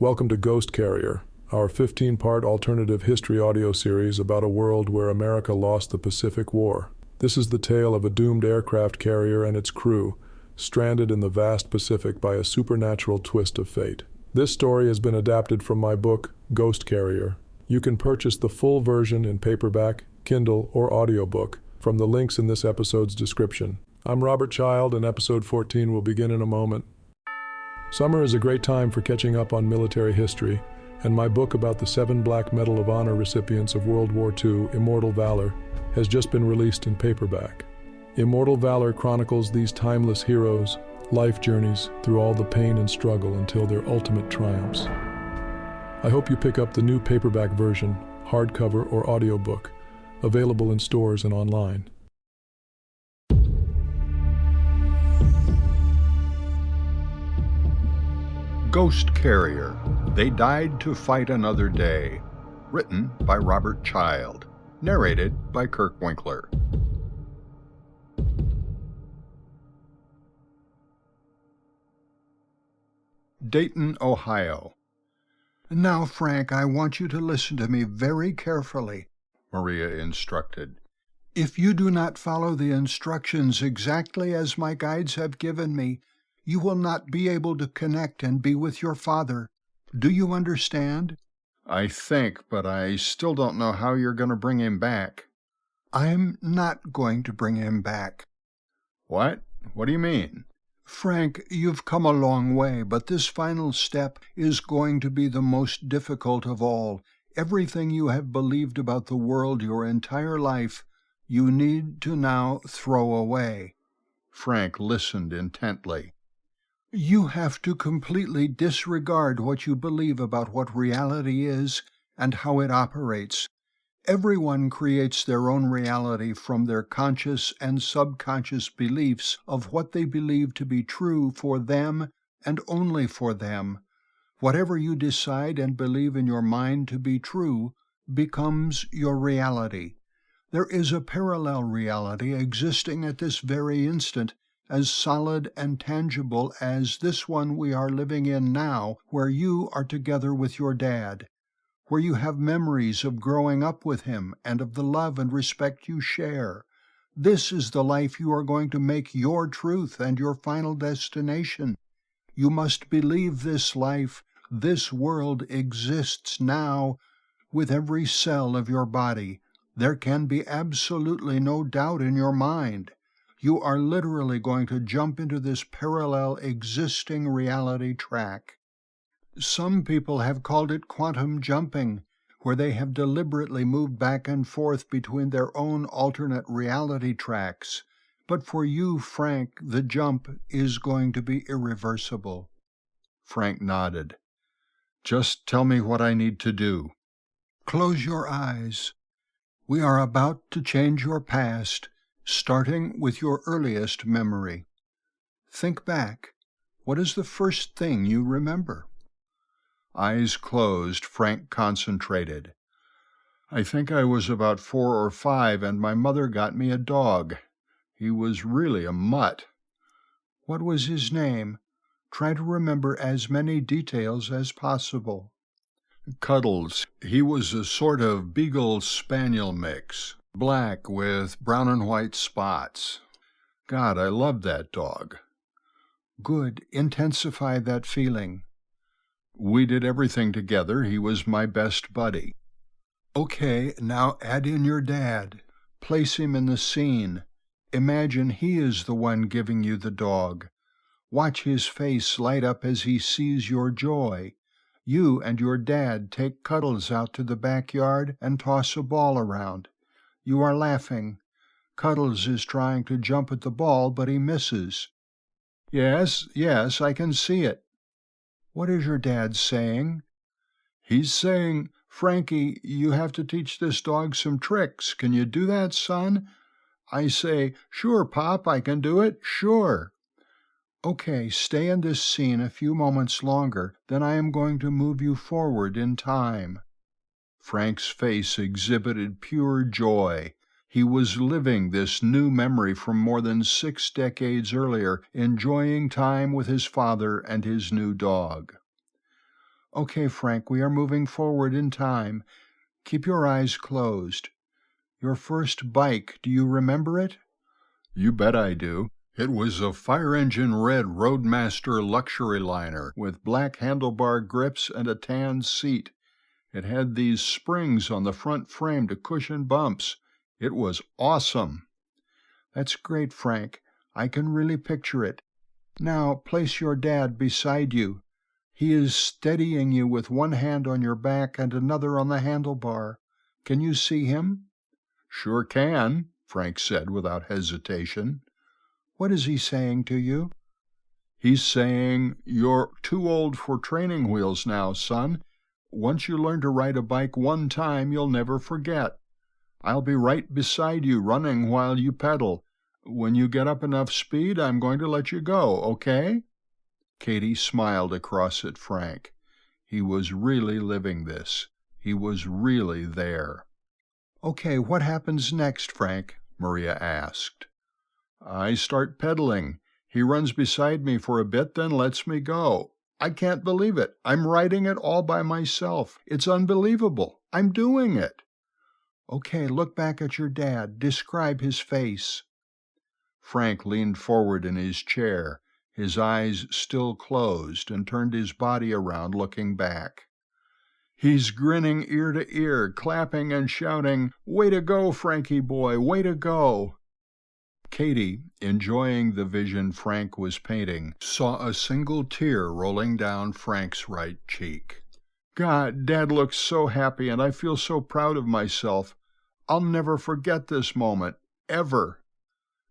Welcome to Ghost Carrier, our 15-part alternative history audio series about a world where America lost the Pacific War. This is the tale of a doomed aircraft carrier and its crew, stranded in the vast Pacific by a supernatural twist of fate. This story has been adapted from my book, Ghost Carrier. You can purchase the full version in paperback, Kindle, or audiobook from the links in this episode's description. I'm Robert Child, and episode 14 will begin in a moment. Summer is a great time for catching up on military history, and my book about the 7 Black Medal of Honor recipients of World War II, Immortal Valor, has just been released in paperback. Immortal Valor chronicles these timeless heroes' life journeys through all the pain and struggle until their ultimate triumphs. I hope you pick up the new paperback version, hardcover or audiobook, available in stores and online. Ghost Carrier, They Died to Fight Another Day. Written by Robert Child. Narrated by Kirk Winkler. Dayton, Ohio. Now, Frank, I want you to listen to me very carefully, Maria instructed. If you do not follow the instructions exactly as my guides have given me, you will not be able to connect and be with your father. Do you understand? I think, but I still don't know how you're going to bring him back. I'm not going to bring him back. What? What do you mean? Frank, you've come a long way, but this final step is going to be the most difficult of all. Everything you have believed about the world your entire life, you need to now throw away. Frank listened intently. You have to completely disregard what you believe about what reality is and how it operates. Everyone creates their own reality from their conscious and subconscious beliefs of what they believe to be true for them and only for them. Whatever you decide and believe in your mind to be true becomes your reality. There is a parallel reality existing at this very instant, as solid and tangible as this one we are living in now, where you are together with your dad, where you have memories of growing up with him and of the love and respect you share. This is the life you are going to make your truth and your final destination. You must believe this life, this world exists now with every cell of your body. There can be absolutely no doubt in your mind. You are literally going to jump into this parallel existing reality track. Some people have called it quantum jumping, where they have deliberately moved back and forth between their own alternate reality tracks. But for you, Frank, the jump is going to be irreversible. Frank nodded. Just tell me what I need to do. Close your eyes. We are about to change your past, starting with your earliest memory. Think back. What is the first thing you remember? Eyes closed, Frank concentrated. I think I was about 4 or 5, and my mother got me a dog. He was really a mutt. What was his name? Try to remember as many details as possible. Cuddles. He was a sort of Beagle-Spaniel mix, black with brown and white spots. God, I loved that dog. Good. Intensify that feeling. We did everything together. He was my best buddy. Okay, now add in your dad. Place him in the scene. Imagine he is the one giving you the dog. Watch his face light up as he sees your joy. You and your dad take Cuddles out to the backyard and toss a ball around. You are laughing. Cuddles is trying to jump at the ball, but he misses. Yes, I can see it. What is your dad saying? He's saying, Frankie, you have to teach this dog some tricks. Can you do that, son? I say, sure, Pop, I can do it, sure. Okay, stay in this scene a few moments longer, then I am going to move you forward in time. Frank's face exhibited pure joy. He was living this new memory from more than 6 decades earlier, enjoying time with his father and his new dog. Okay, Frank, we are moving forward in time. Keep your eyes closed. Your first bike, do you remember it? You bet I do. It was a fire-engine red Roadmaster luxury liner with black handlebar grips and a tan seat. It had these springs on the front frame to cushion bumps. It was awesome. That's great, Frank. I can really picture it. Now place your dad beside you. He is steadying you with one hand on your back and another on the handlebar. Can you see him? Sure can, Frank said without hesitation. What is he saying to you? He's saying, "You're too old for training wheels now, son. Once you learn to ride a bike one time, you'll never forget. I'll be right beside you running while you pedal. When you get up enough speed, I'm going to let you go, okay?" Katie smiled across at Frank. He was really living this. He was really there. Okay, what happens next, Frank? Maria asked. I start pedaling. He runs beside me for a bit, then lets me go. I can't believe it. I'm riding it all by myself. It's unbelievable. I'm doing it. Okay, look back at your dad. Describe his face. Frank leaned forward in his chair, his eyes still closed, and turned his body around, looking back. He's grinning ear to ear, clapping and shouting, "Way to go, Frankie boy, way to go!" Katie, enjoying the vision Frank was painting, saw a single tear rolling down Frank's right cheek. "God, Dad looks so happy, and I feel so proud of myself. I'll never forget this moment, ever."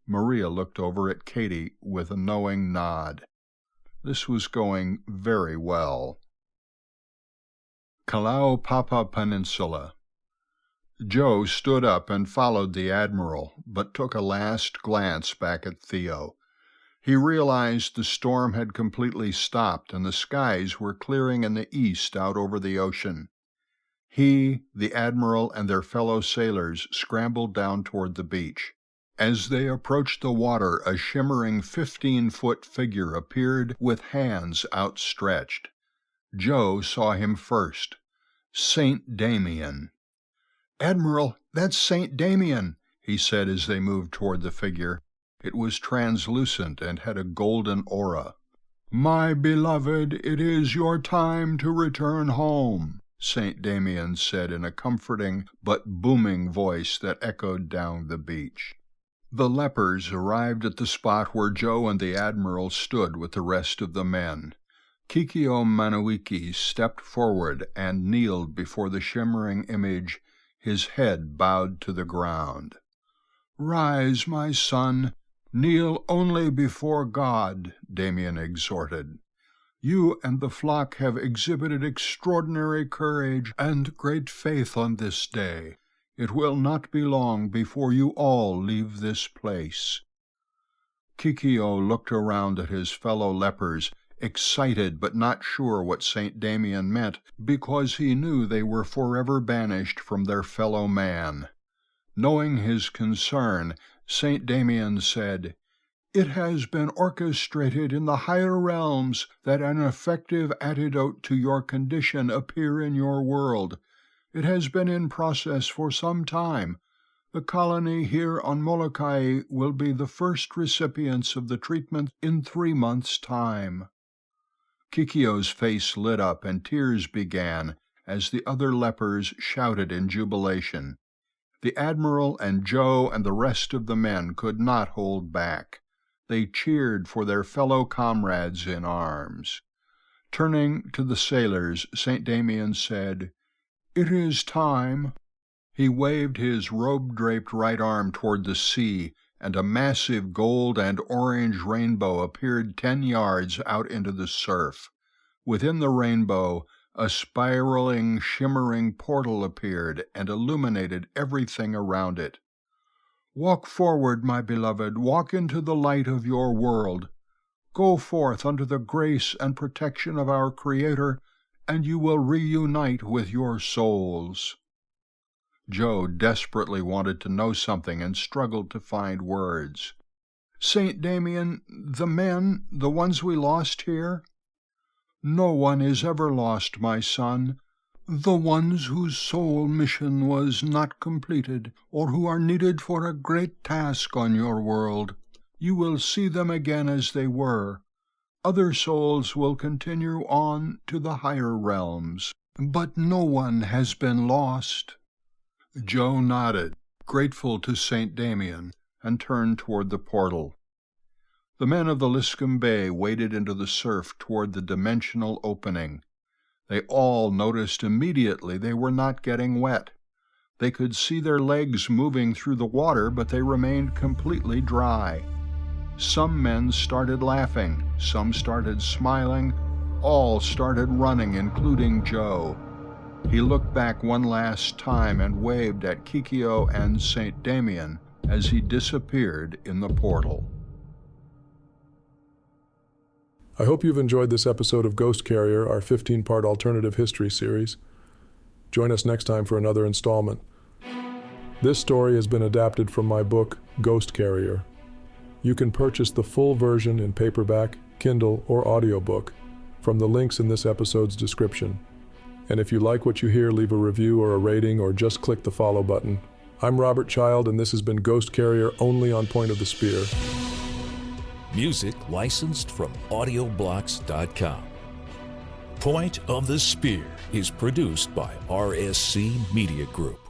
Maria looked over at Katie with a knowing nod. This was going very well. Kalaupapa Peninsula. Joe stood up and followed the Admiral, but took a last glance back at Theo. He realized the storm had completely stopped and the skies were clearing in the east out over the ocean. He, the Admiral, and their fellow sailors scrambled down toward the beach. As they approached the water, a shimmering 15-foot figure appeared with hands outstretched. Joe saw him first. Saint Damien. "Admiral, that's Saint Damien," he said as they moved toward the figure. It was translucent and had a golden aura. "My beloved, it is your time to return home," Saint Damien said in a comforting but booming voice that echoed down the beach. The lepers arrived at the spot where Joe and the Admiral stood with the rest of the men. Kikio Manawiki stepped forward and kneeled before the shimmering image, his head bowed to the ground. "Rise, my son. Kneel only before God," Damien exhorted. "You and the flock have exhibited extraordinary courage and great faith on this day. It will not be long before you all leave this place." Kikio looked around at his fellow lepers, excited but not sure what Saint Damien meant, because he knew they were forever banished from their fellow man. Knowing his concern, Saint Damien said, "It has been orchestrated in the higher realms that an effective antidote to your condition appear in your world. It has been in process for some time. The colony here on Molokai will be the first recipients of the treatment in 3 months' time." Kikio's face lit up and tears began as the other lepers shouted in jubilation. The Admiral and Joe and the rest of the men could not hold back. They cheered for their fellow comrades in arms. Turning to the sailors, Saint Damien said, "It is time." He waved his robe-draped right arm toward the sea, and a massive gold and orange rainbow appeared 10 yards out into the surf. Within the rainbow, a spiraling, shimmering portal appeared and illuminated everything around it. "Walk forward, my beloved, walk into the light of your world. Go forth under the grace and protection of our Creator, and you will reunite with your souls." Joe desperately wanted to know something and struggled to find words. "Saint Damien, the men, the ones we lost here?" No one is ever lost, my son. The ones whose sole mission was not completed, or who are needed for a great task on your world, you will see them again as they were. Other souls will continue on to the higher realms, but no one has been lost." Joe nodded, grateful to St. Damien, and turned toward the portal. The men of the Liscum Bay waded into the surf toward the dimensional opening. They all noticed immediately they were not getting wet. They could see their legs moving through the water, but they remained completely dry. Some men started laughing, some started smiling, all started running, including Joe. He looked back one last time and waved at Kikyo and St. Damien as he disappeared in the portal. I hope you've enjoyed this episode of Ghost Carrier, our 15-part alternative history series. Join us next time for another installment. This story has been adapted from my book, Ghost Carrier. You can purchase the full version in paperback, Kindle, or audiobook from the links in this episode's description. And if you like what you hear, leave a review or a rating, or just click the follow button. I'm Robert Child, and this has been Ghost Carrier, only on Point of the Spear. Music licensed from audioblocks.com. Point of the Spear is produced by RSC Media Group.